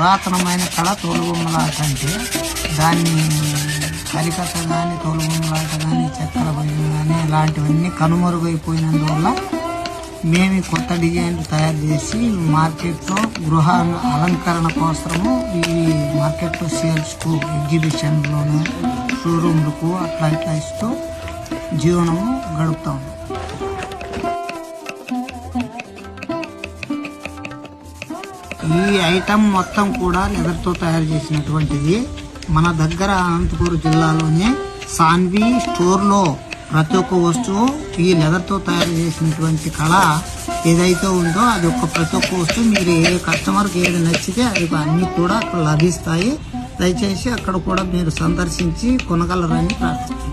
పురాతనమైన కళ తోలుబొమ్మలాట. అంటే దాన్ని హరికథ కానీ, తోలుబొమ్మలాట కానీ, చక్కెర భజన కానీ ఇలాంటివన్నీ కనుమరుగైపోయినందువల్ల మేము కొత్త డిజైన్లు తయారు చేసి మార్కెట్లో గృహ అలంకరణ కోసము ఈ మార్కెట్లో సేల్స్కు, ఎగ్జిబిషన్లోను, షోరూమ్లకు అట్లా ఇట్లా ఇస్తూ జీవనము గడుపుతాం. ఈ ఐటమ్ మొత్తం కూడా లెదర్తో తయారు చేసినటువంటిది. మన దగ్గర అనంతపురం జిల్లాలోనే సాన్వి స్టోర్లో ప్రతి ఒక్క వస్తువు ఈ లెదర్తో తయారు చేసినటువంటి కళ ఏదైతే ఉందో అది ప్రతి ఒక్క వస్తువు మీరు ఏ కస్టమర్కి ఏది నచ్చితే అది అన్నీ కూడా అక్కడ లభిస్తాయి. దయచేసి అక్కడ కూడా మీరు సందర్శించి కొనగలరని ప్రార్థిస్తున్నాను.